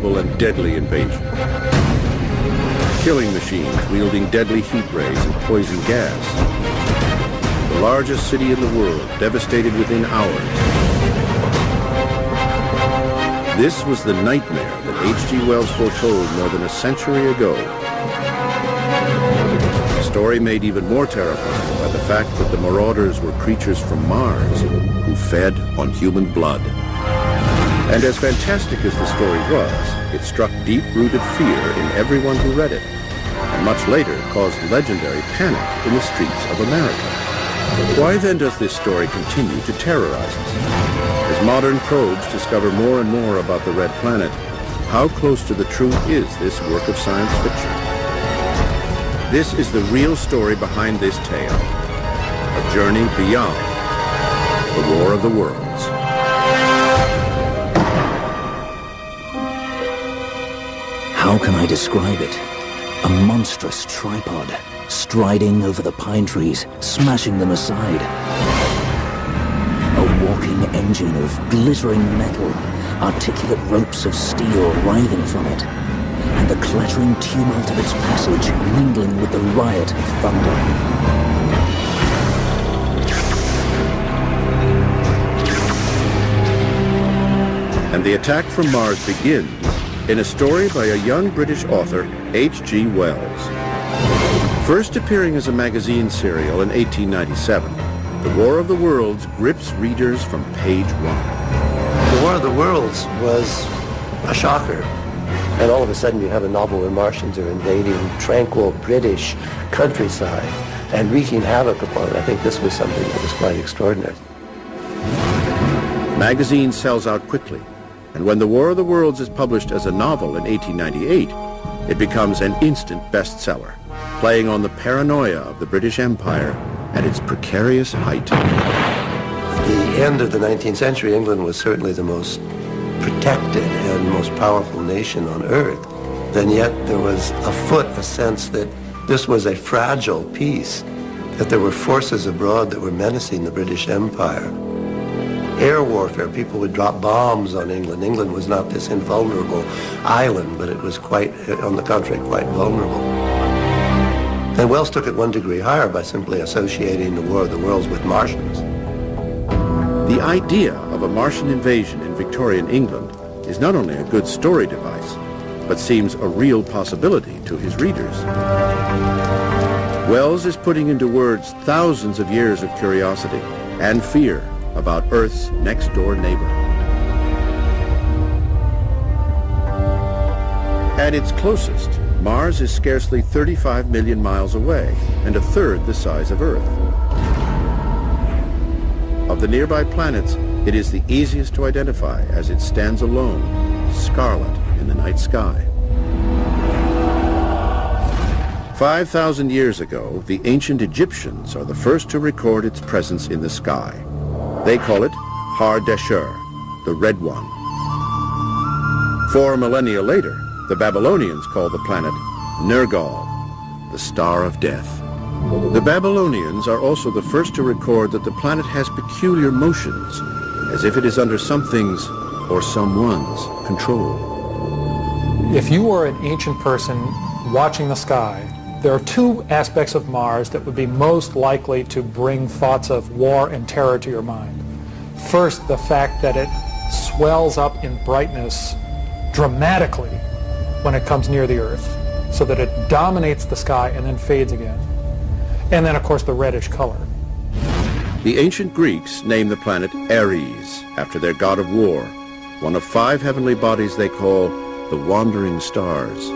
unpredictable and deadly invasion. Killing machines wielding deadly heat rays and poison gas. The largest city in the world devastated within hours. This was the nightmare that H.G. Wells foretold more than a century ago. A story made even more terrifying by the fact that the marauders were creatures from Mars who fed on human blood. And as fantastic as the story was, it struck deep-rooted fear in everyone who read it, and much later caused legendary panic in the streets of America. Why then does this story continue to terrorize us? As modern probes discover more and more about the Red Planet, how close to the truth is this work of science fiction? This is the real story behind this tale, a journey beyond the War of the Worlds. How can I describe it? A monstrous tripod, striding over the pine trees, smashing them aside. A walking engine of glittering metal, articulate ropes of steel writhing from it, and the clattering tumult of its passage mingling with the riot of thunder. And the attack from Mars begins in a story by a young British author, H.G. Wells. First appearing as a magazine serial in 1897, The War of the Worlds grips readers from page one. The War of the Worlds was a shocker. And all of a sudden you have a novel where Martians are invading tranquil British countryside and wreaking havoc upon it. I think this was something that was quite extraordinary. Magazine sells out quickly, and when The War of the Worlds is published as a novel in 1898, it becomes an instant bestseller, playing on the paranoia of the British Empire at its precarious height. The end of the 19th century, England was certainly the most protected and most powerful nation on earth. And yet there was afoot a sense that this was a fragile peace, that there were forces abroad that were menacing the British Empire. Air warfare, people would drop bombs on England. England was not this invulnerable island, but it was quite, on the contrary, quite vulnerable. And Wells took it one degree higher by simply associating the War of the Worlds with Martians. The idea of a Martian invasion in Victorian England is not only a good story device, but seems a real possibility to his readers. Wells is putting into words thousands of years of curiosity and fear about Earth's next-door neighbor. At its closest, Mars is scarcely 35 million miles away and a third the size of Earth. Of the nearby planets, it is the easiest to identify as it stands alone, scarlet in the night sky. 5,000 years ago, the ancient Egyptians are the first to record its presence in the sky. They call it Har-Deshur, the Red One. 4 millennia later, the Babylonians call the planet Nergal, the Star of Death. The Babylonians are also the first to record that the planet has peculiar motions, as if it is under something's or someone's control. If you were an ancient person watching the sky, there are two aspects of Mars that would be most likely to bring thoughts of war and terror to your mind. First, the fact that it swells up in brightness dramatically when it comes near the Earth, so that it dominates the sky and then fades again. And then, of course, the reddish color. The ancient Greeks named the planet Ares after their god of war, one of 5 heavenly bodies they call the wandering stars.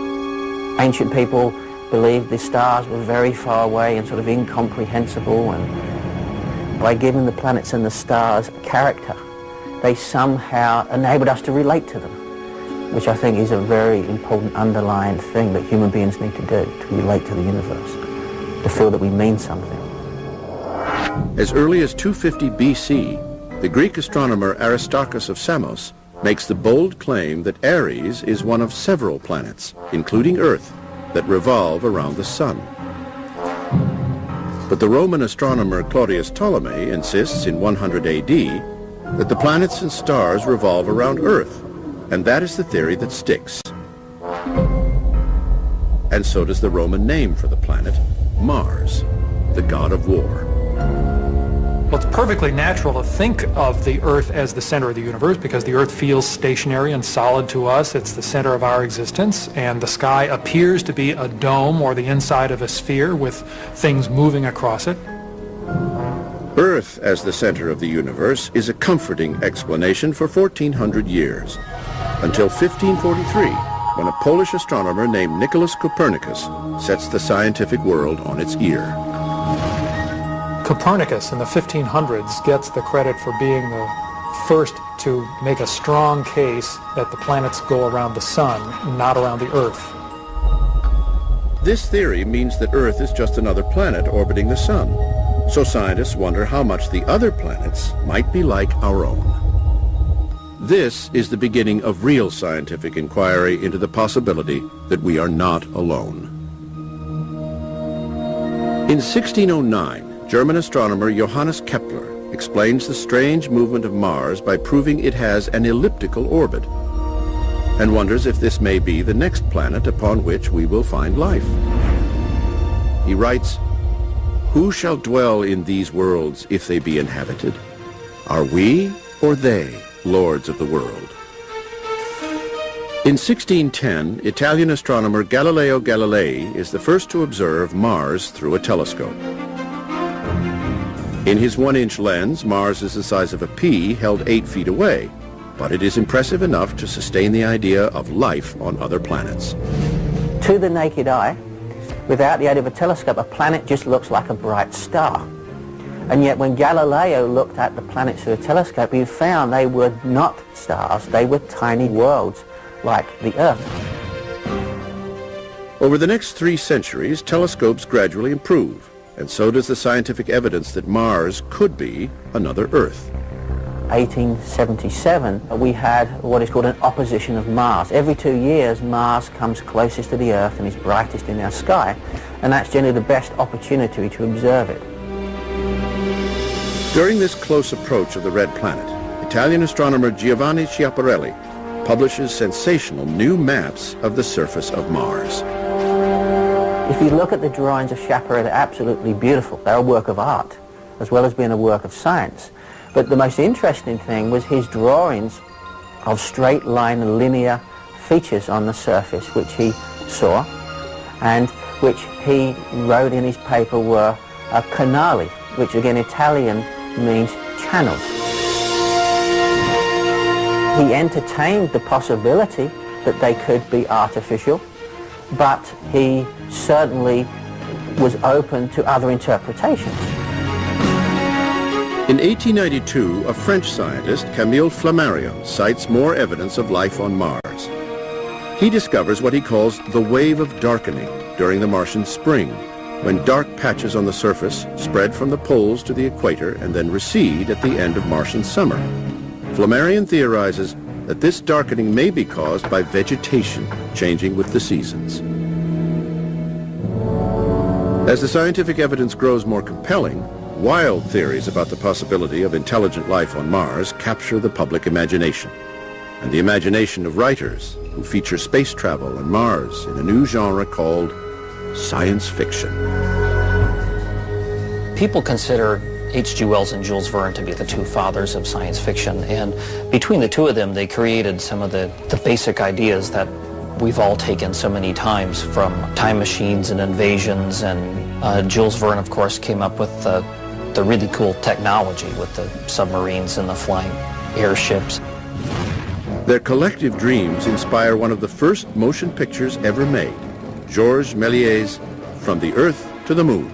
Ancient people believed the stars were very far away and sort of incomprehensible, and by giving the planets and the stars character, they somehow enabled us to relate to them, which I think is a very important underlying thing that human beings need to do, to relate to the universe, to feel that we mean something. As early as 250 BC, the Greek astronomer Aristarchus of Samos makes the bold claim that Ares is one of several planets, including Earth, that revolve around the sun. But the Roman astronomer Claudius Ptolemy insists in 100 AD that the planets and stars revolve around Earth, And that is the theory that sticks. And so does the Roman name for the planet, Mars, the god of war. Well, it's perfectly natural to think of the Earth as the center of the universe because the Earth feels stationary and solid to us. It's the center of our existence, and the sky appears to be a dome or the inside of a sphere with things moving across it. Earth as the center of the universe is a comforting explanation for 1400 years, until 1543, when a Polish astronomer named Nicholas Copernicus sets the scientific world on its ear. Copernicus in the 1500s gets the credit for being the first to make a strong case that the planets go around the sun, not around the Earth. This theory means that Earth is just another planet orbiting the sun. So scientists wonder how much the other planets might be like our own. This is the beginning of real scientific inquiry into the possibility that we are not alone. In 1609, German astronomer Johannes Kepler explains the strange movement of Mars by proving it has an elliptical orbit, and wonders if this may be the next planet upon which we will find life. He writes, "Who shall dwell in these worlds if they be inhabited? Are we or they lords of the world?" In 1610, Italian astronomer Galileo Galilei is the first to observe Mars through a telescope. In his 1-inch lens, Mars is the size of a pea held 8 feet away, but it is impressive enough to sustain the idea of life on other planets. To the naked eye, without the aid of a telescope, a planet just looks like a bright star. And yet when Galileo looked at the planets through a telescope, he found they were not stars, they were tiny worlds like the Earth. Over the next 3 centuries, telescopes gradually improve, and so does the scientific evidence that Mars could be another Earth. 1877, we had what is called an opposition of Mars. Every 2 years, Mars comes closest to the Earth and is brightest in our sky, and that's generally the best opportunity to observe it. During this close approach of the red planet, Italian astronomer Giovanni Schiaparelli publishes sensational new maps of the surface of Mars. If you look at the drawings of Schiaparelli, they're absolutely beautiful. They're a work of art, as well as being a work of science. But the most interesting thing was his drawings of straight line linear features on the surface, which he saw, and which he wrote in his paper were canali, which again Italian means channels. He entertained the possibility that they could be artificial, but he certainly was open to other interpretations. In 1892, a French scientist, Camille Flammarion, cites more evidence of life on Mars. He discovers what he calls the wave of darkening during the Martian spring, when dark patches on the surface spread from the poles to the equator and then recede at the end of Martian summer. Flammarion theorizes that this darkening may be caused by vegetation changing with the seasons. As the scientific evidence grows more compelling, wild theories about the possibility of intelligent life on Mars capture the public imagination, and the imagination of writers who feature space travel and Mars in a new genre called science fiction. People consider H.G. Wells and Jules Verne to be the 2 fathers of science fiction, and between the 2 of them they created some of the basic ideas that we've all taken so many times, from time machines and invasions, and Jules Verne of course came up with the really cool technology with the submarines and the flying airships. Their collective dreams inspire one of the first motion pictures ever made, Georges Méliès's From the Earth to the Moon.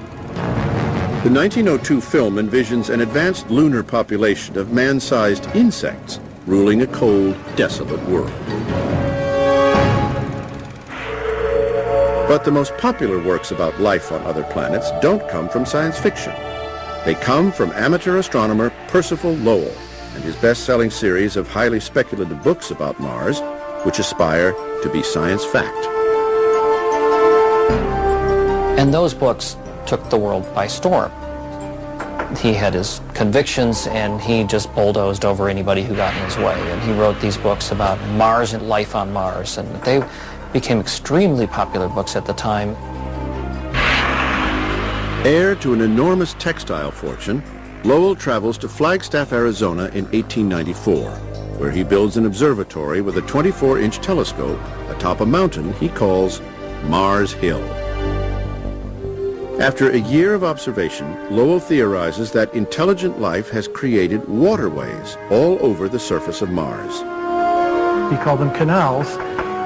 The 1902 film envisions an advanced lunar population of man-sized insects ruling a cold, desolate world. But the most popular works about life on other planets don't come from science fiction. They come from amateur astronomer Percival Lowell and his best-selling series of highly speculative books about Mars, which aspire to be science fact. And those books took the world by storm. He had his convictions, and he just bulldozed over anybody who got in his way. And he wrote these books about Mars and life on Mars, and they became extremely popular books at the time. Heir to an enormous textile fortune, Lowell travels to Flagstaff, Arizona in 1894, where he builds an observatory with a 24-inch telescope atop a mountain he calls Mars Hill. After a year of observation, Lowell theorizes that intelligent life has created waterways all over the surface of Mars. He called them canals,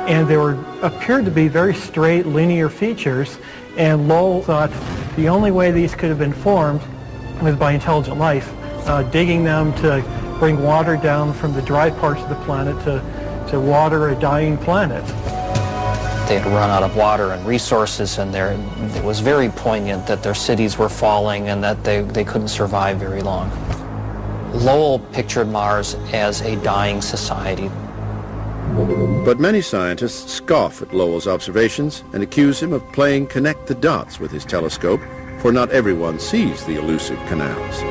and they appeared to be very straight, linear features, and Lowell thought the only way these could have been formed was by intelligent life, digging them to bring water down from the dry parts of the planet to water a dying planet. They had run out of water and resources, and it was very poignant that their cities were falling and that they couldn't survive very long. Lowell pictured Mars as a dying society. But many scientists scoff at Lowell's observations and accuse him of playing connect the dots with his telescope, for not everyone sees the elusive canals.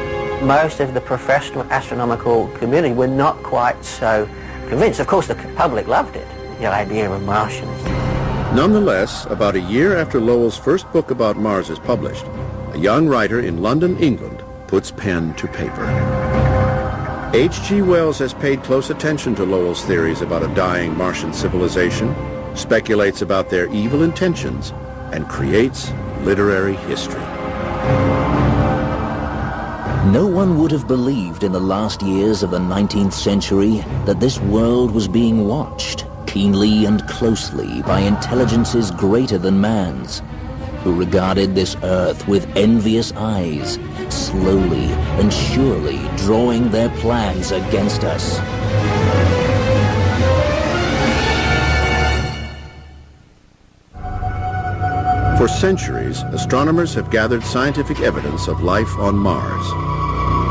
Most of the professional astronomical community were not quite so convinced. Of course, the public loved it, the idea of Martians. Nonetheless, about a year after Lowell's first book about Mars is published, a young writer in London, England, puts pen to paper. H.G. Wells has paid close attention to Lowell's theories about a dying Martian civilization, speculates about their evil intentions, and creates literary history. No one would have believed in the last years of the 19th century that this world was being watched keenly and closely by intelligences greater than man's, who regarded this earth with envious eyes, slowly and surely drawing their plans against us. For centuries, astronomers have gathered scientific evidence of life on Mars.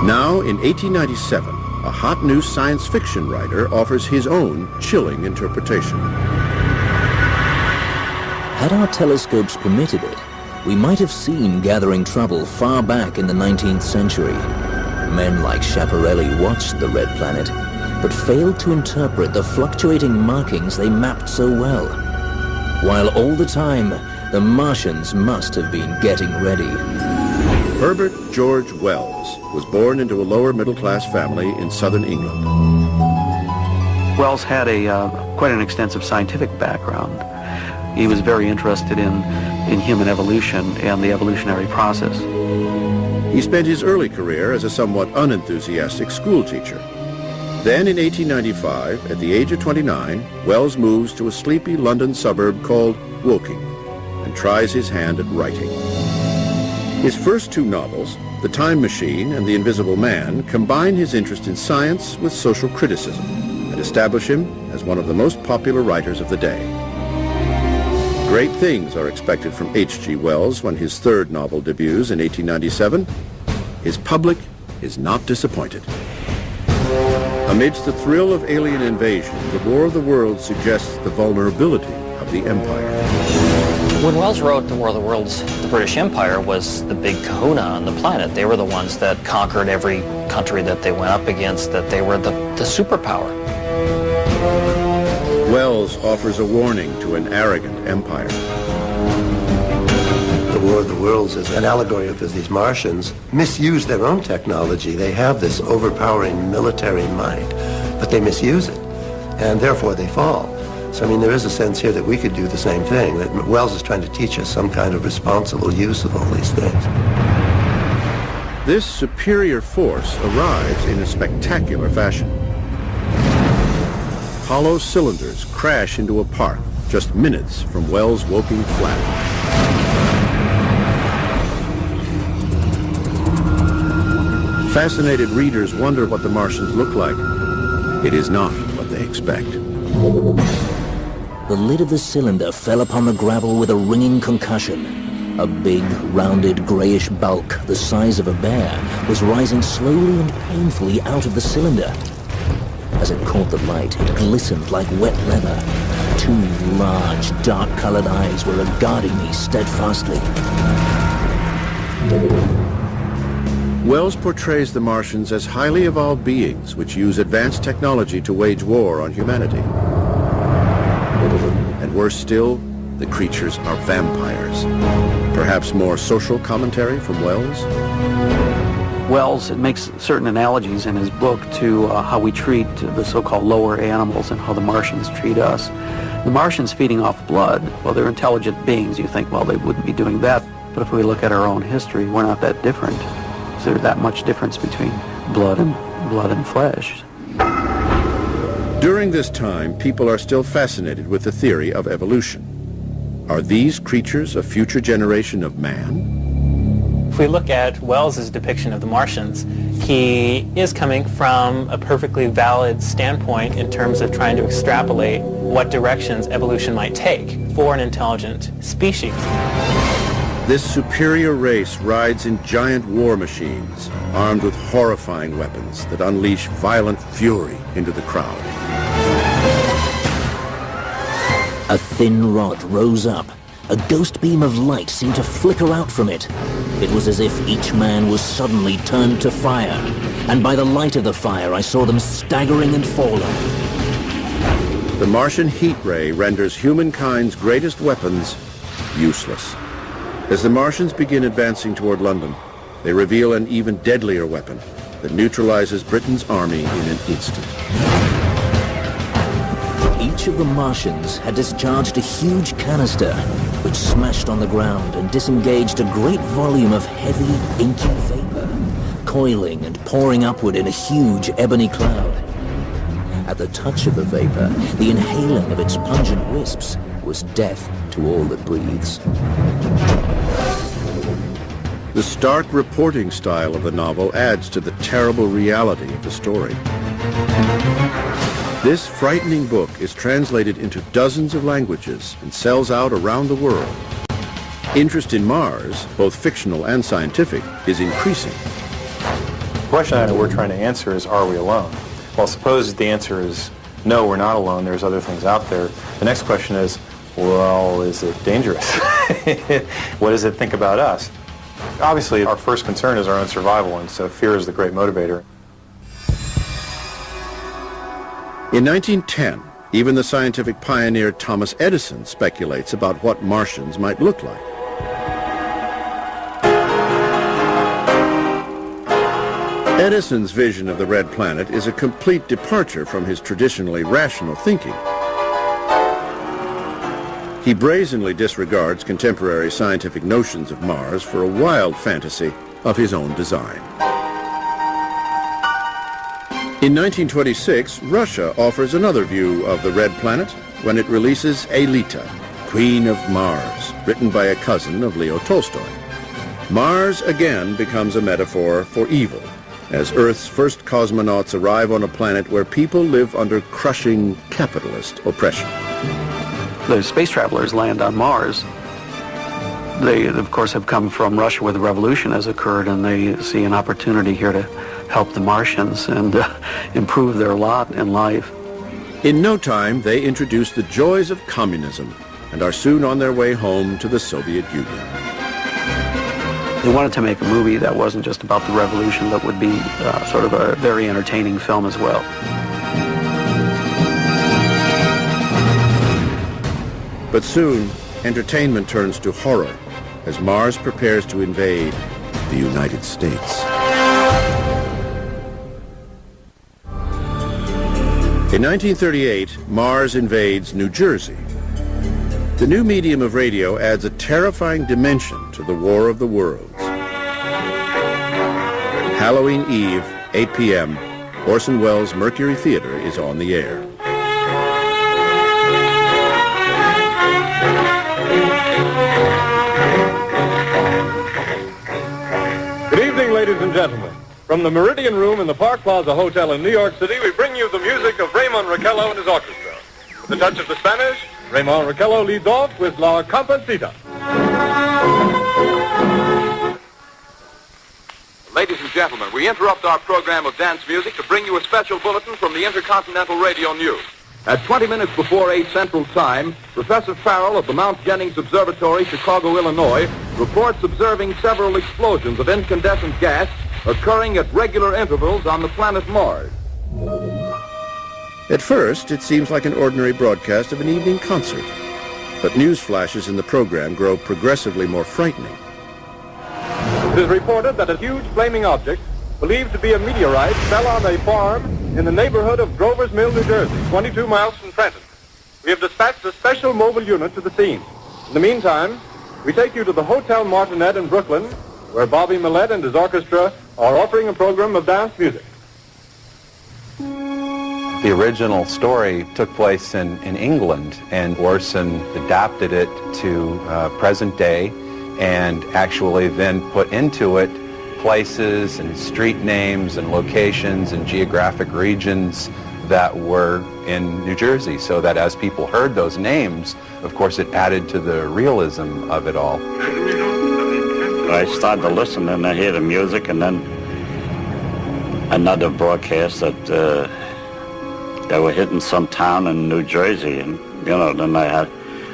Now, in 1897, a hot new science fiction writer offers his own chilling interpretation. Had our telescopes permitted it, we might have seen gathering trouble far back in the 19th century. Men like Schiaparelli watched the red planet, but failed to interpret the fluctuating markings they mapped so well. While all the time, the Martians must have been getting ready. Herbert George Wells was born into a lower middle-class family in southern England. Wells had quite an extensive scientific background. He was very interested in human evolution and the evolutionary process. He spent his early career as a somewhat unenthusiastic schoolteacher. Then in 1895, at the age of 29, Wells moves to a sleepy London suburb called Woking and tries his hand at writing. His first two novels, The Time Machine and The Invisible Man, combine his interest in science with social criticism and establish him as one of the most popular writers of the day. Great things are expected from H.G. Wells when his third novel debuts in 1897. His public is not disappointed. Amidst the thrill of alien invasion, The War of the Worlds suggests the vulnerability of the Empire. When Wells wrote The War of the Worlds, the British Empire was the big kahuna on the planet. They were the ones that conquered every country that they went up against, that they were the superpower. Wells offers a warning to an arrogant empire. The War of the Worlds is an allegory of these Martians misuse their own technology. They have this overpowering military might, but they misuse it, and therefore they fall. So, I mean, there is a sense here that we could do the same thing, that Wells is trying to teach us some kind of responsible use of all these things. This superior force arrives in a spectacular fashion. Hollow cylinders crash into a park just minutes from Wells' Woking flat. Fascinated readers wonder what the Martians look like. It is not what they expect. The lid of the cylinder fell upon the gravel with a ringing concussion. A big, rounded, grayish bulk, the size of a bear, was rising slowly and painfully out of the cylinder. As it caught the light, it glistened like wet leather. Two large, dark-colored eyes were regarding me steadfastly. Wells portrays the Martians as highly evolved beings which use advanced technology to wage war on humanity. And worse still, the creatures are vampires. Perhaps more social commentary from Wells? Wells makes certain analogies in his book to how we treat the so-called lower animals and how the Martians treat us. The Martians feeding off blood, well, they're intelligent beings. You think, well, they wouldn't be doing that. But if we look at our own history, we're not that different. Is there that much difference between blood and flesh? During this time, people are still fascinated with the theory of evolution. Are these creatures a future generation of man? If we look at Wells's depiction of the Martians, he is coming from a perfectly valid standpoint in terms of trying to extrapolate what directions evolution might take for an intelligent species. This superior race rides in giant war machines, armed with horrifying weapons that unleash violent fury into the crowd. A thin rod rose up. A ghost beam of light seemed to flicker out from it. It was as if each man was suddenly turned to fire, and by the light of the fire I saw them staggering and falling. The Martian heat ray renders humankind's greatest weapons useless. As the Martians begin advancing toward London, they reveal an even deadlier weapon that neutralizes Britain's army in an instant. Each of the Martians had discharged a huge canister, which smashed on the ground and disengaged a great volume of heavy, inky vapor, coiling and pouring upward in a huge ebony cloud. At the touch of the vapor, the inhaling of its pungent wisps was death to all that breathes. The stark reporting style of the novel adds to the terrible reality of the story. This frightening book is translated into dozens of languages and sells out around the world. Interest in Mars, both fictional and scientific, is increasing. The question that we're trying to answer is, are we alone? Well, suppose the answer is, no, we're not alone, there's other things out there. The next question is, well, is it dangerous? What does it think about us? Obviously, our first concern is our own survival, and so fear is the great motivator. In 1910, even the scientific pioneer Thomas Edison speculates about what Martians might look like. Edison's vision of the red planet is a complete departure from his traditionally rational thinking. He brazenly disregards contemporary scientific notions of Mars for a wild fantasy of his own design. In 1926, Russia offers another view of the red planet when it releases Aelita, Queen of Mars, written by a cousin of Leo Tolstoy. Mars again becomes a metaphor for evil, as Earth's first cosmonauts arrive on a planet where people live under crushing capitalist oppression. The space travelers land on Mars. They, of course, have come from Russia where the revolution has occurred, and they see an opportunity here to help the Martians and improve their lot in life. In no time, they introduce the joys of communism and are soon on their way home to the Soviet Union. They wanted to make a movie that wasn't just about the revolution, but would be sort of a very entertaining film as well. But soon, entertainment turns to horror as Mars prepares to invade the United States. In 1938, Mars invades New Jersey. The new medium of radio adds a terrifying dimension to the War of the Worlds. Halloween Eve, 8 p.m., Orson Welles' Mercury Theater is on the air. Good evening, ladies and gentlemen. From the Meridian Room in the Park Plaza Hotel in New York City, we bring you the music of Raymond Raquello and his orchestra. With a touch of the Spanish, Raymond Raquello leads off with La Comparsita. Ladies and gentlemen, we interrupt our program of dance music to bring you a special bulletin from the Intercontinental Radio News. At 20 minutes before 8 Central Time, Professor Farrell of the Mount Jennings Observatory, Chicago, Illinois, reports observing several explosions of incandescent gas occurring at regular intervals on the planet Mars. At first, it seems like an ordinary broadcast of an evening concert. But news flashes in the program grow progressively more frightening. It is reported that a huge flaming object, believed to be a meteorite, fell on a farm in the neighborhood of Grover's Mill, New Jersey, 22 miles from Trenton. We have dispatched a special mobile unit to the scene. In the meantime, we take you to the Hotel Martinet in Brooklyn, where Bobby Millett and his orchestra are offering a program of dance music. The original story took place in England, and Orson adapted it to present day and actually then put into it places and street names and locations and geographic regions that were in New Jersey, so that as people heard those names, of course, it added to the realism of it all. I started to listen and I hear the music, and then another broadcast that they were hitting some town in New Jersey, and then I had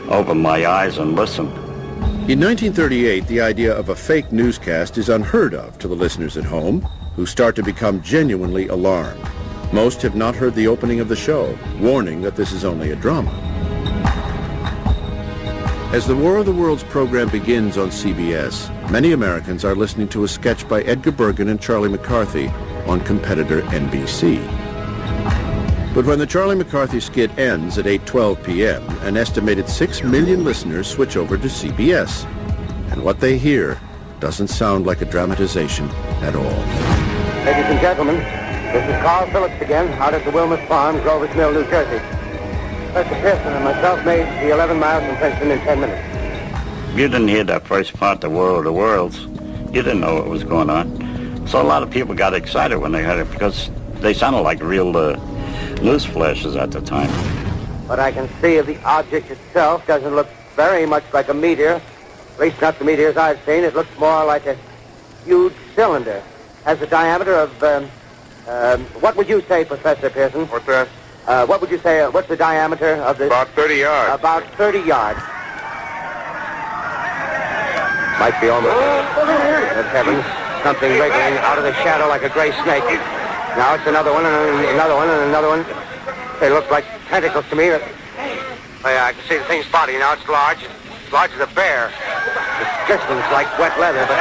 opened my eyes and listened. In 1938, the idea of a fake newscast is unheard of to the listeners at home, who start to become genuinely alarmed. Most have not heard the opening of the show, warning that this is only a drama. As the War of the Worlds program begins on CBS, many Americans are listening to a sketch by Edgar Bergen and Charlie McCarthy on competitor NBC. But when the Charlie McCarthy skit ends at 8:12 p.m., an estimated 6 million listeners switch over to CBS. And what they hear doesn't sound like a dramatization at all. Ladies and gentlemen, this is Carl Phillips again, out at the Wilmus Farm, Grover's Mill, New Jersey. Professor Pearson and myself made the 11 miles from Princeton in 10 minutes. You didn't hear that first part, the War of the Worlds. You didn't know what was going on. So a lot of people got excited when they heard it because they sounded like real news flashes at the time. What I can see of the object itself doesn't look very much like a meteor. At least not the meteors I've seen. It looks more like a huge cylinder. Has a diameter of, what would you say, Professor Pearson? What's that? What would you say, what's the diameter of this? About 30 yards. About 30 yards. Might be almost... Good heavens. Something wriggling out of the shadow like a gray snake. Now it's another one, and another one, and another one. They look like tentacles to me. Oh, yeah, I can see the thing's body now. It's large. As large as a bear. It glistens like wet leather, but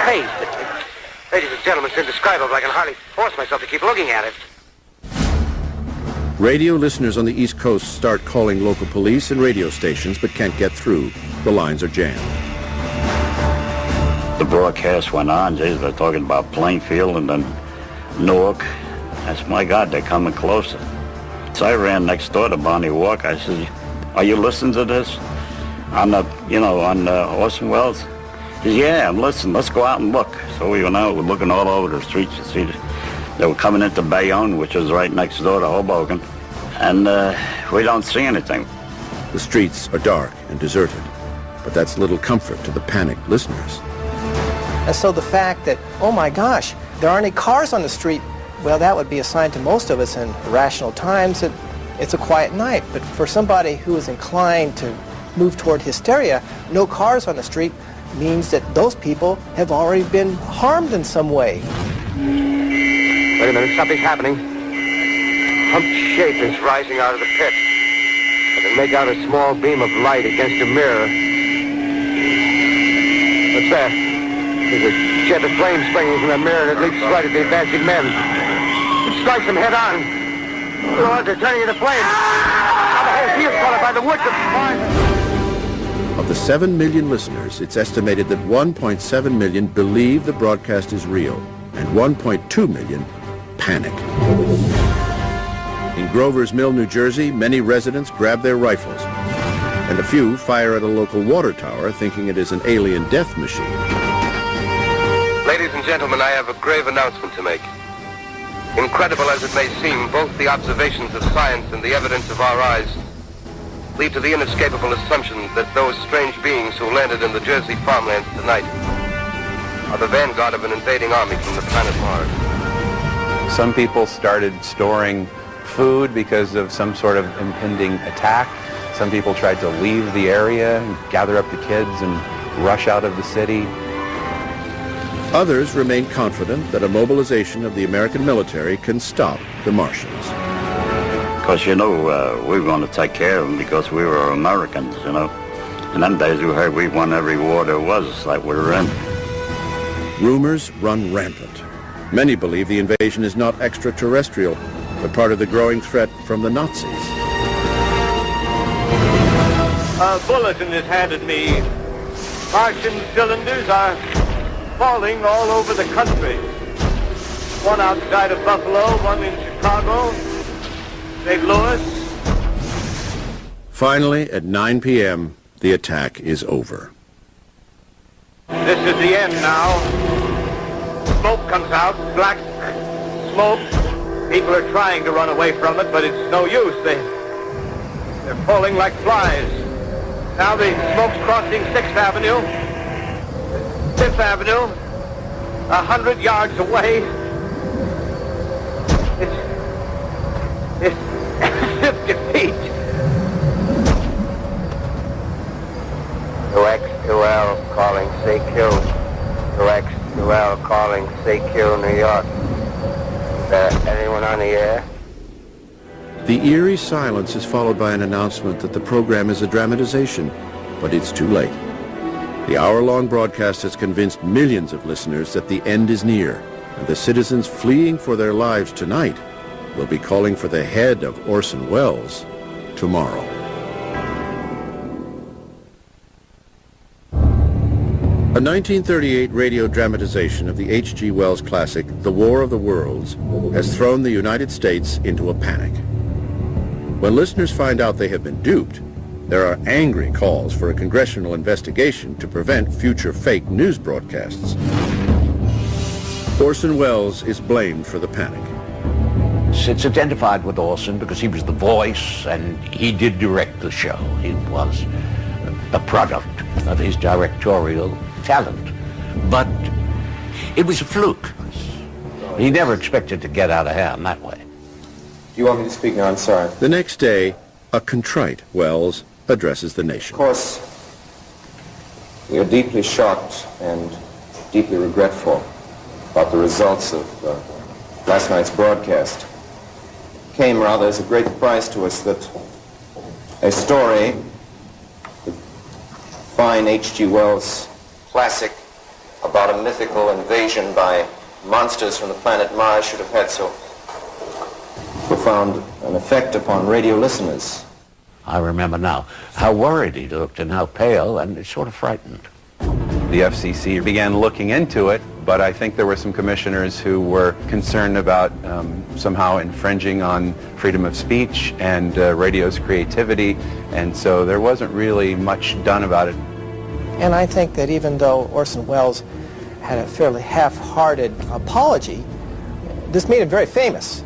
hey, ladies and gentlemen, it's indescribable. I can hardly force myself to keep looking at it. Radio listeners on the East Coast start calling local police and radio stations, but can't get through. The lines are jammed. The broadcast went on. Geez, they're talking about Plainfield and then Newark. That's, my God, they're coming closer. So I ran next door to Bonnie Walker. I said, "Are you listening to this on the, on Orson Welles?" He said, "Yeah, I'm listening. Let's go out and look." So we went out. We're looking all over the streets to see. They were coming into Bayonne, which is right next door to Hoboken, and we don't see anything. The streets are dark and deserted, but that's little comfort to the panicked listeners. And so the fact that, oh my gosh, there aren't any cars on the street, well, that would be a sign to most of us in rational times that it's a quiet night. But for somebody who is inclined to move toward hysteria, no cars on the street means that those people have already been harmed in some way. Wait a minute, something's happening. A humped shape is rising out of the pit. I can make out a small beam of light against a mirror. What's that? There's a jet of flame springing from the mirror and it leaps right at the advancing men. It strikes them head on. Oh, they're turning into flames. Now the whole field's caught up by the woods of fire. Of the 7 million listeners, it's estimated that 1.7 million believe the broadcast is real, and 1.2 million panic. In Grover's Mill, New Jersey, many residents grab their rifles, and a few fire at a local water tower thinking it is an alien death machine. Ladies and gentlemen, I have a grave announcement to make. Incredible as it may seem, both the observations of science and the evidence of our eyes lead to the inescapable assumption that those strange beings who landed in the Jersey farmlands tonight are the vanguard of an invading army from the planet Mars. Some people started storing food because of some sort of impending attack. Some people tried to leave the area and gather up the kids and rush out of the city. Others remain confident that a mobilization of the American military can stop the Martians. Because, you know, we were going to take care of them because we were Americans, you know. In them days, we heard we won every war there was that we were in. Rumors run rampant. Many believe the invasion is not extraterrestrial, but part of the growing threat from the Nazis. A bulletin is handed me. Martian cylinders are falling all over the country. One outside of Buffalo, one in Chicago, St. Louis. Finally, at 9 p.m., the attack is over. This is the end now. Smoke comes out, black smoke. People are trying to run away from it, but it's no use. They're falling like flies. Now the smoke's crossing 6th Avenue, 5th Avenue, 100 yards away. It's 50 feet. X2L calling CQ. 2X2L calling CQ, New York. Is there anyone on the air? The eerie silence is followed by an announcement that the program is a dramatization, but it's too late. The hour-long broadcast has convinced millions of listeners that the end is near, and the citizens fleeing for their lives tonight will be calling for the head of Orson Welles tomorrow. A 1938 radio dramatization of the H.G. Wells classic, The War of the Worlds, has thrown the United States into a panic. When listeners find out they have been duped, there are angry calls for a congressional investigation to prevent future fake news broadcasts. Orson Welles is blamed for the panic. It's identified with Orson because he was the voice and he did direct the show. It was a product of his directorial talent. But it was a fluke. He never expected to get out of hand that way. Do you want me to speak now? I'm sorry. The next day, a contrite Welles addresses the nation. Of course, we are deeply shocked and deeply regretful about the results of last night's broadcast. It came rather as a great surprise to us that a story, the fine H.G. Wells classic about a mythical invasion by monsters from the planet Mars, should have had so profound an effect upon radio listeners. I remember now how worried he looked and how pale, and it sort of frightened. The FCC began looking into it, but I think there were some commissioners who were concerned about somehow infringing on freedom of speech and radio's creativity, and so there wasn't really much done about it. And I think that even though Orson Welles had a fairly half-hearted apology, this made him very famous.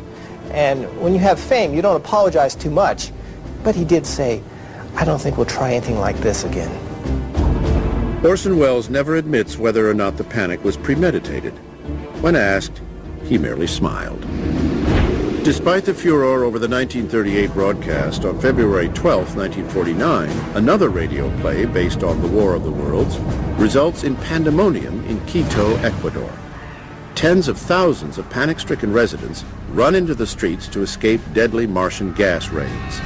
And when you have fame, you don't apologize too much. But he did say, I don't think we'll try anything like this again. Orson Welles never admits whether or not the panic was premeditated. When asked, he merely smiled. Despite the furor over the 1938 broadcast, on February 12, 1949, another radio play based on The War of the Worlds results in pandemonium in Quito, Ecuador. Tens of thousands of panic-stricken residents run into the streets to escape deadly Martian gas raids.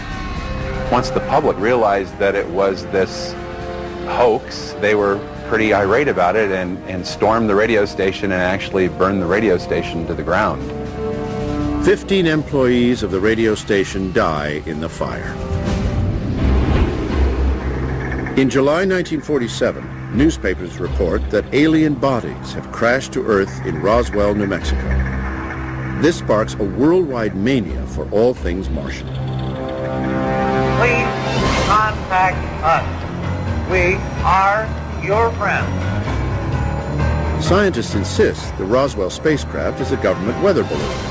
Once the public realized that it was this hoax, they were pretty irate about it and stormed the radio station and actually burned the radio station to the ground. 15 employees of the radio station die in the fire. In July 1947, newspapers report that alien bodies have crashed to Earth in Roswell, New Mexico. This sparks a worldwide mania for all things Martian. Please contact us. We are your friends. Scientists insist the Roswell spacecraft is a government weather balloon.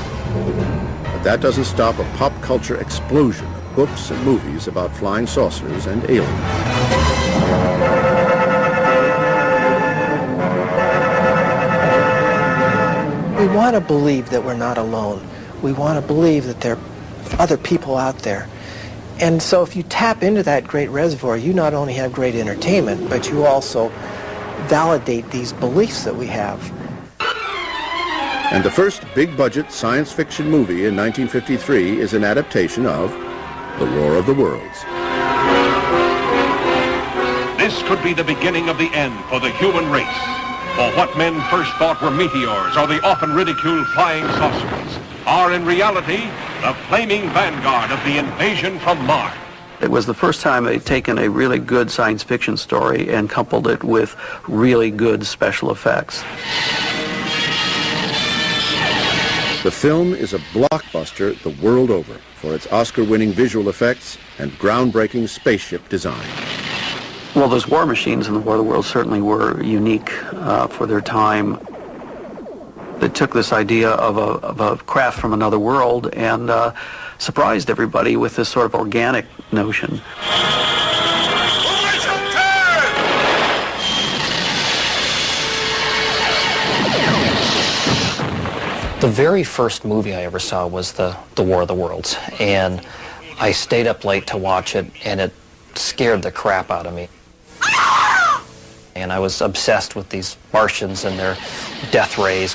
But that doesn't stop a pop culture explosion of books and movies about flying saucers and aliens. We want to believe that we're not alone. We want to believe that there are other people out there. And so if you tap into that great reservoir, you not only have great entertainment, but you also validate these beliefs that we have. And the first big-budget science fiction movie in 1953 is an adaptation of The War of the Worlds. This could be the beginning of the end for the human race. For what men first thought were meteors or the often ridiculed flying saucers are in reality the flaming vanguard of the invasion from Mars. It was the first time they'd taken a really good science fiction story and coupled it with really good special effects. The film is a blockbuster the world over for its Oscar-winning visual effects and groundbreaking spaceship design. Well, those war machines in the War of the Worlds certainly were unique for their time. They took this idea of a craft from another world and surprised everybody with this sort of organic notion. The very first movie I ever saw was the War of the Worlds, and I stayed up late to watch it, and it scared the crap out of me. And I was obsessed with these Martians and their death rays.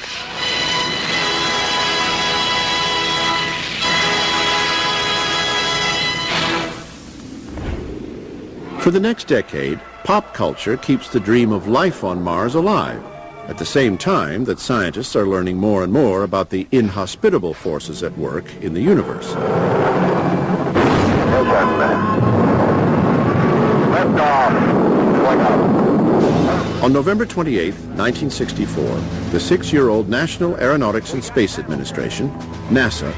For the next decade, pop culture keeps the dream of life on Mars alive, at the same time that scientists are learning more and more about the inhospitable forces at work in the universe. On November 28, 1964, the 6-year-old National Aeronautics and Space Administration, NASA,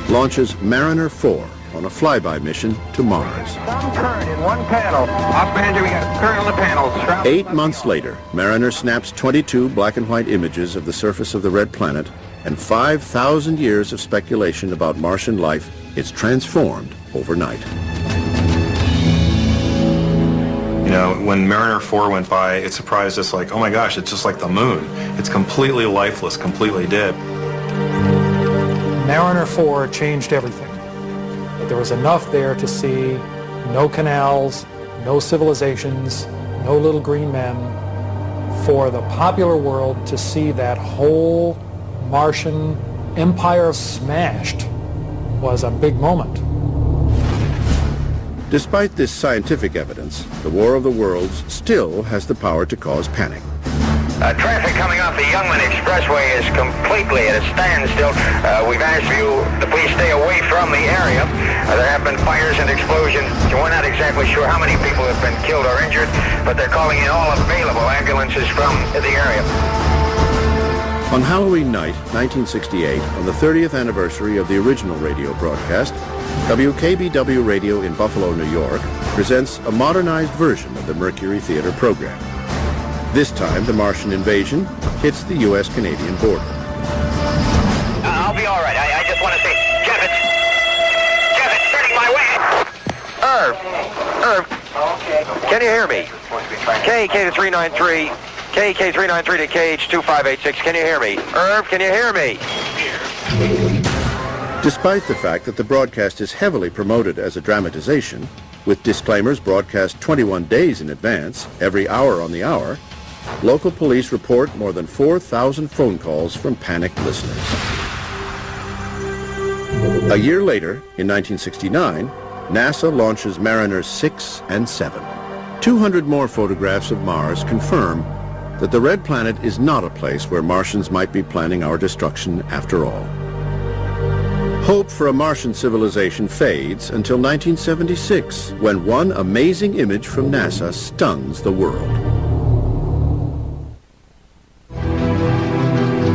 launches Mariner 4 on a flyby mission to Mars. Some current in one panel. Off manager, we got current on the panels. 8 months later, Mariner snaps 22 black and white images of the surface of the red planet, and 5,000 years of speculation about Martian life is transformed overnight. You know, when Mariner 4 went by, it surprised us like, oh my gosh, it's just like the moon. It's completely lifeless, completely dead. Mariner 4 changed everything. But there was enough there to see no canals, no civilizations, no little green men, for the popular world to see that whole Martian empire smashed was a big moment. Despite this scientific evidence, the War of the Worlds still has the power to cause panic. Traffic coming off the Youngman Expressway is completely at a standstill. We've asked you to please stay away from the area. There have been fires and explosions. We're not exactly sure how many people have been killed or injured, but they're calling in all available ambulances from the area. On Halloween night, 1968, on the 30th anniversary of the original radio broadcast, WKBW Radio in Buffalo, New York, presents a modernized version of the Mercury Theater program. This time, the Martian invasion hits the U.S.-Canadian border. I'll be all right. I just want to say, Jeff, it's turning my way. Irv, can you hear me? KK to 393, KK 393 to KH2586. Can you hear me? Irv, can you hear me? Despite the fact that the broadcast is heavily promoted as a dramatization, with disclaimers broadcast 21 days in advance, every hour on the hour, local police report more than 4,000 phone calls from panicked listeners. A year later, in 1969, NASA launches Mariners 6 and 7. 200 more photographs of Mars confirm that the red planet is not a place where Martians might be planning our destruction after all. Hope for a Martian civilization fades until 1976, when one amazing image from NASA stuns the world.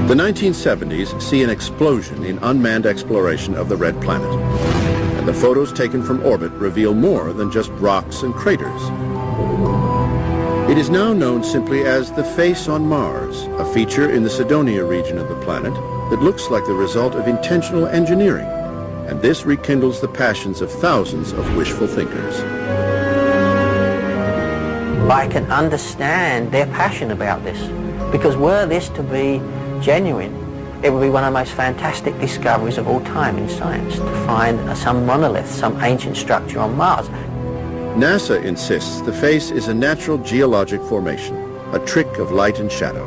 The 1970s see an explosion in unmanned exploration of the red planet, and the photos taken from orbit reveal more than just rocks and craters. It is now known simply as the face on Mars, a feature in the Cydonia region of the planet that looks like the result of intentional engineering, and this rekindles the passions of thousands of wishful thinkers. I can understand their passion about this, because were this to be genuine, it would be one of the most fantastic discoveries of all time in science, to find some monolith, some ancient structure on Mars. NASA insists the face is a natural geologic formation, a trick of light and shadow.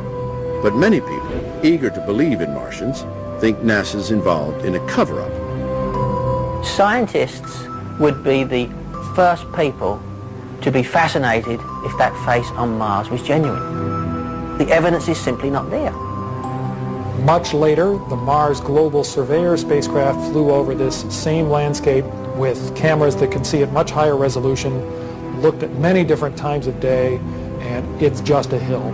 But many people, eager to believe in Martians, think NASA's involved in a cover-up. Scientists would be the first people to be fascinated if that face on Mars was genuine. The evidence is simply not there. Much later, the Mars Global Surveyor spacecraft flew over this same landscape with cameras that could see at much higher resolution, looked at many different times of day, and it's just a hill.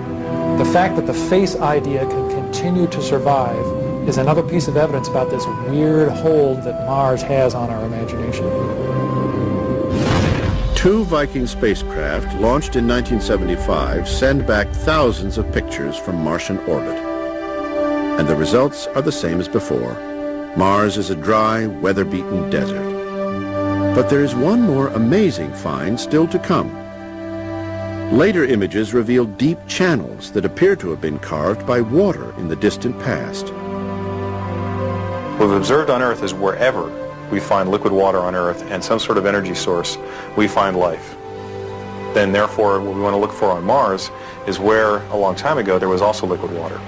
The fact that the face idea can continue to survive is another piece of evidence about this weird hold that Mars has on our imagination. 2 Viking spacecraft launched in 1975 send back thousands of pictures from Martian orbit. And the results are the same as before. Mars is a dry, weather-beaten desert. But there is one more amazing find still to come. Later images reveal deep channels that appear to have been carved by water in the distant past. What we've observed on Earth is wherever we find liquid water on Earth and some sort of energy source, we find life. Then therefore, what we want to look for on Mars is where, a long time ago, there was also liquid water.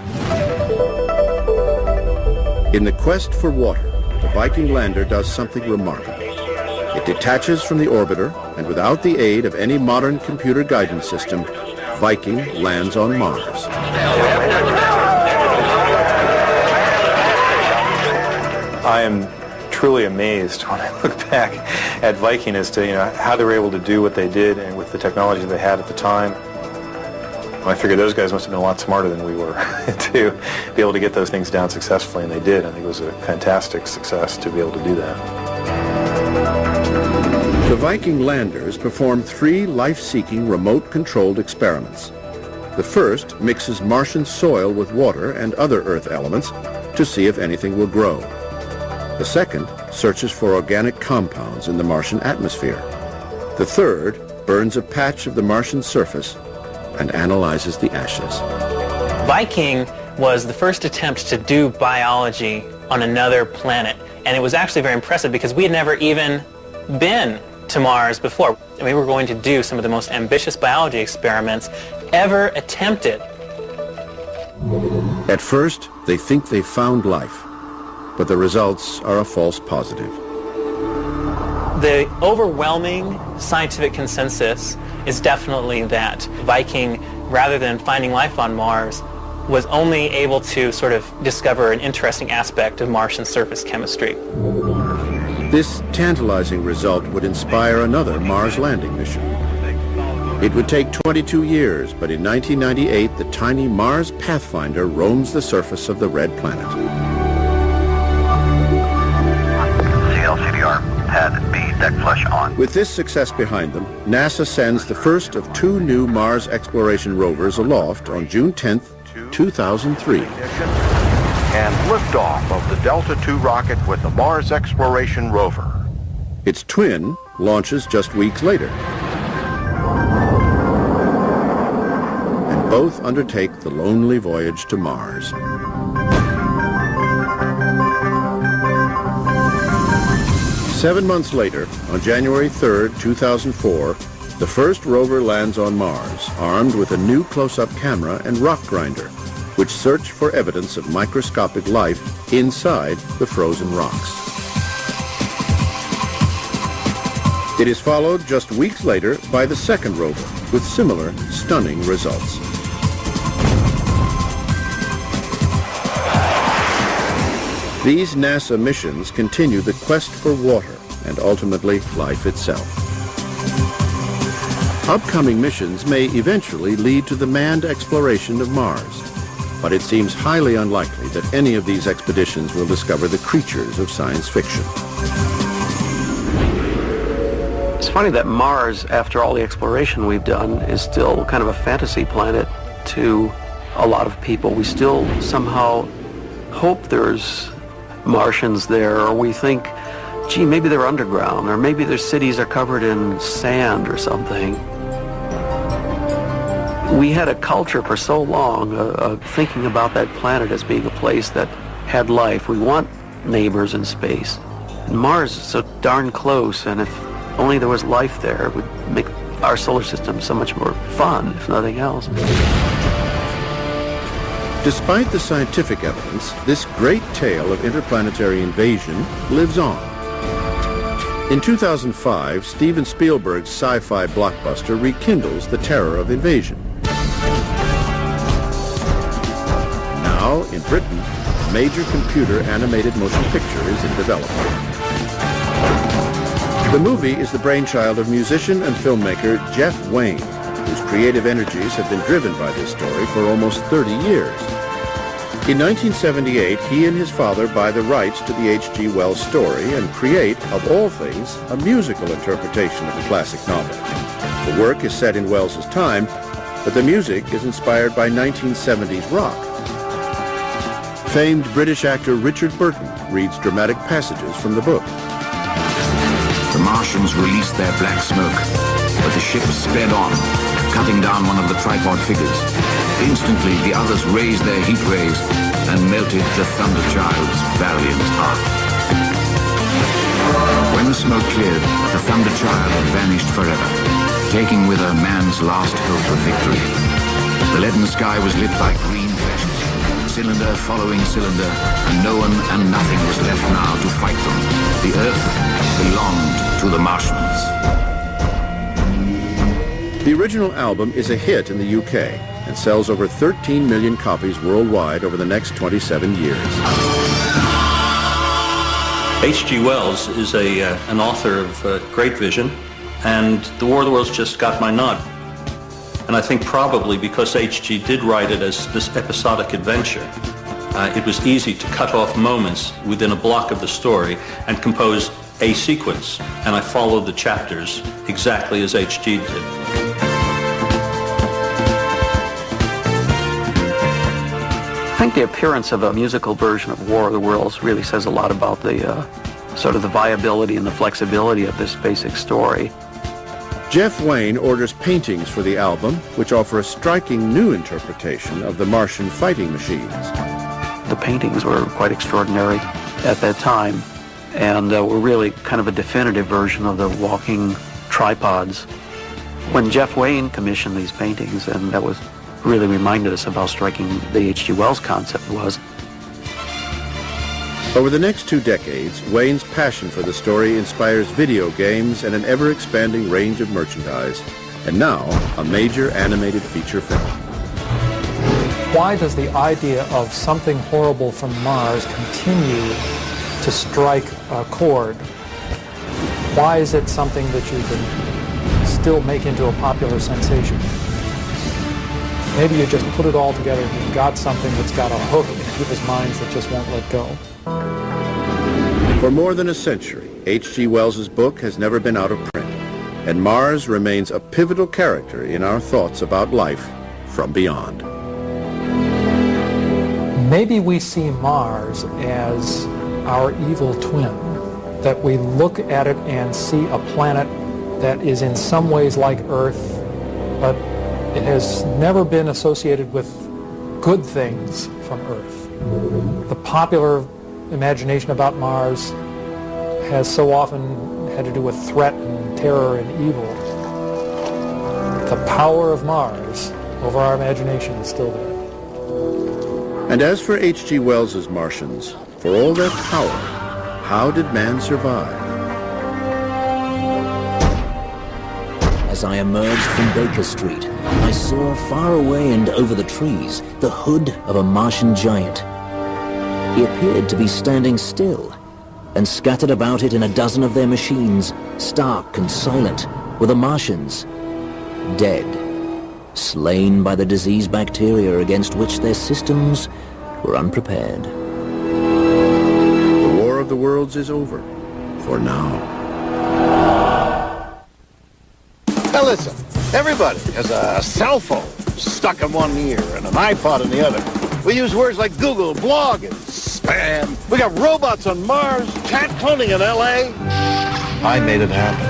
In the quest for water, the Viking lander does something remarkable. It detaches from the orbiter, and without the aid of any modern computer guidance system, Viking lands on Mars. I am truly amazed when I look back at Viking as to how they were able to do what they did and with the technology they had at the time. I figured those guys must have been a lot smarter than we were to be able to get those things down successfully, and they did. I think it was a fantastic success to be able to do that. The Viking landers perform 3 life-seeking remote-controlled experiments. The first mixes Martian soil with water and other Earth elements to see if anything will grow. The second searches for organic compounds in the Martian atmosphere. The third burns a patch of the Martian surface and analyzes the ashes. Viking was the first attempt to do biology on another planet, and it was actually very impressive because we had never even been to Mars before. And we were going to do some of the most ambitious biology experiments ever attempted. At first, they think they've found life, but the results are a false positive. The overwhelming scientific consensus is definitely that Viking, rather than finding life on Mars, was only able to sort of discover an interesting aspect of Martian surface chemistry. This tantalizing result would inspire another Mars landing mission. It would take 22 years, but in 1998, the tiny Mars Pathfinder roams the surface of the red planet. CLCDR, pad B, deck flush on. With this success behind them, NASA sends the first of 2 new Mars exploration rovers aloft on June 10, 2003. And liftoff of the Delta II rocket with the Mars Exploration Rover. Its twin launches just weeks later. And both undertake the lonely voyage to Mars. Seven months later, on January 3, 2004, the first rover lands on Mars, armed with a new close-up camera and rock grinder, which search for evidence of microscopic life inside the frozen rocks. It is followed just weeks later by the second rover with similar stunning results. These NASA missions continue the quest for water and ultimately life itself. Upcoming missions may eventually lead to the manned exploration of Mars, but it seems highly unlikely that any of these expeditions will discover the creatures of science fiction. It's funny that Mars, after all the exploration we've done, is still kind of a fantasy planet to a lot of people. We still somehow hope there's Martians there, or we think, gee, maybe they're underground, or maybe their cities are covered in sand or something. We had a culture for so long of thinking about that planet as being a place that had life. We want neighbors in space. And Mars is so darn close, and if only there was life there, it would make our solar system so much more fun, if nothing else. Despite the scientific evidence, this great tale of interplanetary invasion lives on. In 2005, Steven Spielberg's sci-fi blockbuster rekindles the terror of invasion. Now, in Britain, a major computer animated motion picture is in development. The movie is the brainchild of musician and filmmaker Jeff Wayne, whose creative energies have been driven by this story for almost 30 years. In 1978, he and his father buy the rights to the H.G. Wells story and create, of all things, a musical interpretation of the classic novel. The work is set in Wells's time, but the music is inspired by 1970s rock. Famed British actor Richard Burton reads dramatic passages from the book. The Martians released their black smoke, but the ship sped on, cutting down one of the tripod figures. Instantly, the others raised their heat rays and melted the Thunder Child's valiant heart. When the smoke cleared, the Thunder Child had vanished forever, taking with her man's last hope of victory. The leaden sky was lit by green flashes, cylinder following cylinder, and no one and nothing was left now to fight them. The Earth belonged to the Martians. The original album is a hit in the UK and sells over 13 million copies worldwide over the next 27 years. H.G. Wells is an author of great vision, and The War of the Worlds just got my nod. And I think probably because H.G. did write it as this episodic adventure, it was easy to cut off moments within a block of the story and compose a sequence, and I followed the chapters exactly as H.G. did. I think the appearance of a musical version of War of the Worlds really says a lot about the sort of the viability and the flexibility of this basic story. Jeff Wayne orders paintings for the album, which offer a striking new interpretation of the Martian fighting machines. The paintings were quite extraordinary at that time, and were really kind of a definitive version of the walking tripods. When Jeff Wayne commissioned these paintings, and that was really reminded us of how striking the H.G. Wells concept was. Over the next 2 decades, Wayne's passion for the story inspires video games and an ever-expanding range of merchandise, and now a major animated feature film. Why does the idea of something horrible from Mars continue to strike a chord? Why is it something that you can still make into a popular sensation? Maybe you just put it all together and you've got something that's got a hook in people's minds that just won't let go. For more than a century, H.G. Wells's book has never been out of print, and Mars remains a pivotal character in our thoughts about life from beyond. Maybe we see Mars as our evil twin, that we look at it and see a planet that is in some ways like Earth, but it has never been associated with good things from Earth. The popular imagination about Mars has so often had to do with threat and terror and evil. The power of Mars over our imagination is still there. And as for H.G. Wells's Martians, for all their power, how did man survive? As I emerged from Baker Street, I saw far away and over the trees the hood of a Martian giant. He appeared to be standing still, and scattered about it in a dozen of their machines, stark and silent, were the Martians, dead, slain by the disease bacteria against which their systems were unprepared. The War of the Worlds is over, for now. Now listen, everybody has a cell phone stuck in one ear and an iPod in the other. We use words like Google, blog, and spam. We got robots on Mars, cat cloning in L.A. I made it happen.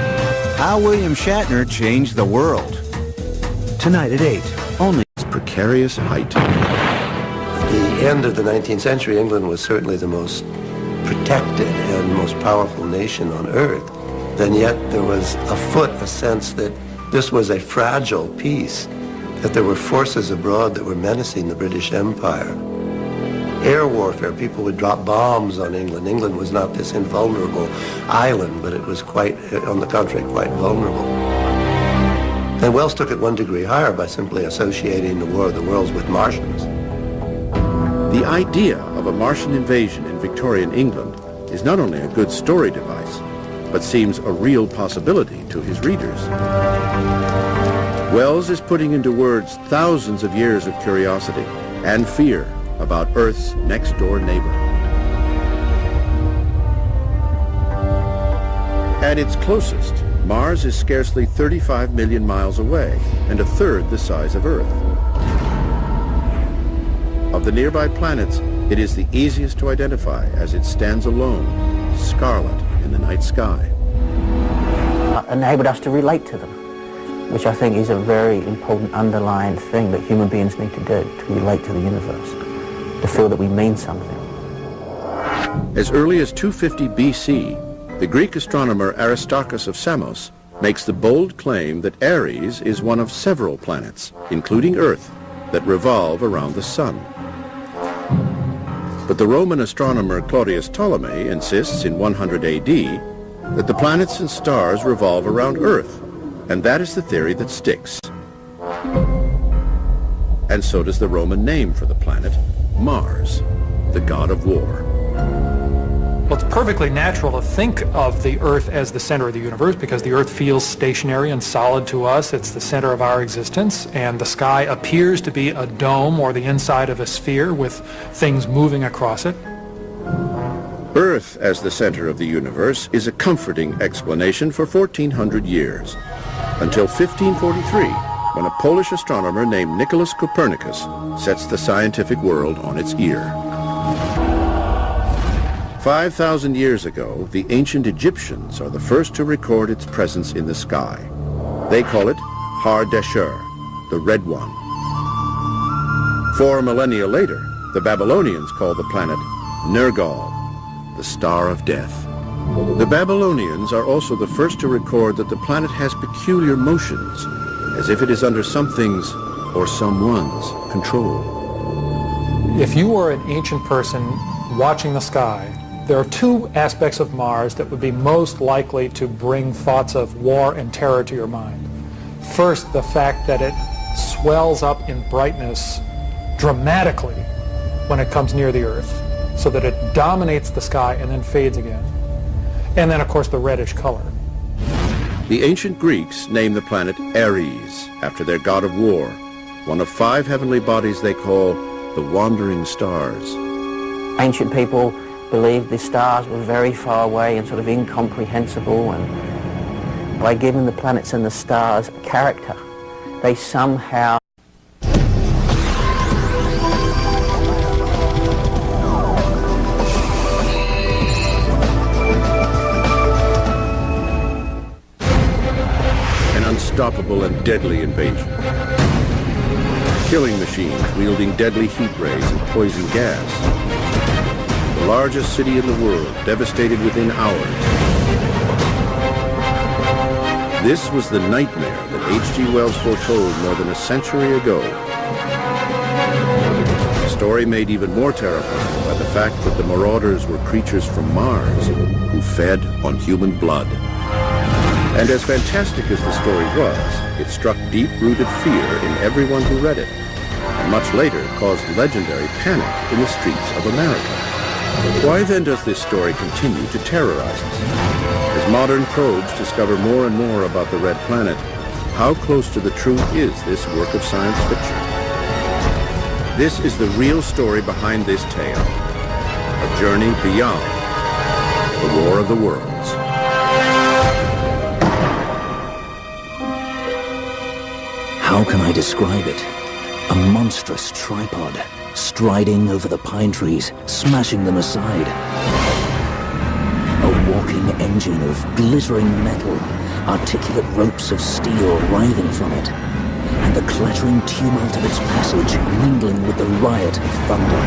How William Shatner Changed the World. Tonight at 8, only. Its precarious height. The end of the 19th century, England was certainly the most protected and most powerful nation on Earth. And yet there was afoot a sense that this was a fragile peace, that there were forces abroad that were menacing the British Empire. Air warfare, people would drop bombs on England. England was not this invulnerable island, but it was quite, on the contrary, quite vulnerable. And Wells took it one degree higher by simply associating the War of the Worlds with Martians. The idea of a Martian invasion in Victorian England is not only a good story device, but seems a real possibility to his readers. Wells is putting into words thousands of years of curiosity and fear about Earth's next-door neighbor. At its closest, Mars is scarcely 35 million miles away and a third the size of Earth. Of the nearby planets, it is the easiest to identify as it stands alone, scarlet in the night sky. Enabled us to relate to them, which I think is a very important underlying thing that human beings need to do, to relate to the universe, to feel that we mean something. As early as 250 BC, the Greek astronomer Aristarchus of Samos makes the bold claim that Ares is one of several planets, including Earth, that revolve around the Sun. But the Roman astronomer Claudius Ptolemy insists in 100 AD that the planets and stars revolve around Earth, and that is the theory that sticks. And so does the Roman name for the planet, Mars, the god of war. Well, it's perfectly natural to think of the Earth as the center of the universe because the Earth feels stationary and solid to us. It's the center of our existence, and the sky appears to be a dome or the inside of a sphere with things moving across it. Earth as the center of the universe is a comforting explanation for 1400 years, until 1543, when a Polish astronomer named Nicholas Copernicus sets the scientific world on its ear. 5,000 years ago, the ancient Egyptians are the first to record its presence in the sky. They call it Har Desher, the Red One. 4 millennia later, the Babylonians call the planet Nergal, the Star of Death. The Babylonians are also the first to record that the planet has peculiar motions, as if it is under something's or someone's control. If you were an ancient person watching the sky, there are two aspects of Mars that would be most likely to bring thoughts of war and terror to your mind. First, the fact that it swells up in brightness dramatically when it comes near the Earth, so that it dominates the sky and then fades again. And then, of course, the reddish color. The ancient Greeks named the planet Ares, after their god of war, one of 5 heavenly bodies they call the wandering stars. Ancient people believed the stars were very far away and sort of incomprehensible, and by giving the planets and the stars character, they somehow Unstoppable and deadly invasion. Killing machines wielding deadly heat rays and poison gas. The largest city in the world devastated within hours. This was the nightmare that H.G. Wells foretold more than a century ago. A story made even more terrifying by the fact that the marauders were creatures from Mars who fed on human blood. And as fantastic as the story was, it struck deep-rooted fear in everyone who read it, and much later caused legendary panic in the streets of America. Why then does this story continue to terrorize us? As modern probes discover more and more about the Red Planet, how close to the truth is this work of science fiction? This is the real story behind this tale, a journey beyond the War of the Worlds. How can I describe it? A monstrous tripod, striding over the pine trees, smashing them aside. A walking engine of glittering metal, articulate ropes of steel writhing from it, and the clattering tumult of its passage mingling with the riot of thunder.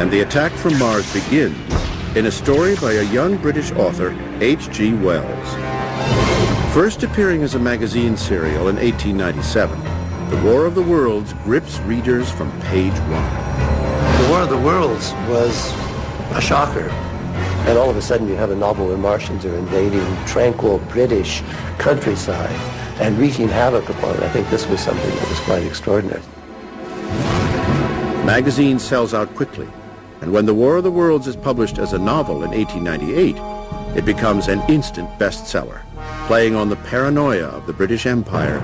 And the attack from Mars begins in a story by a young British author, H.G. Wells. First appearing as a magazine serial in 1897, The War of the Worlds grips readers from page one. The War of the Worlds was a shocker. And all of a sudden you have a novel where Martians are invading tranquil British countryside and wreaking havoc upon it. I think this was something that was quite extraordinary. Magazine sells out quickly, and when The War of the Worlds is published as a novel in 1898, it becomes an instant bestseller, playing on the paranoia of the British Empire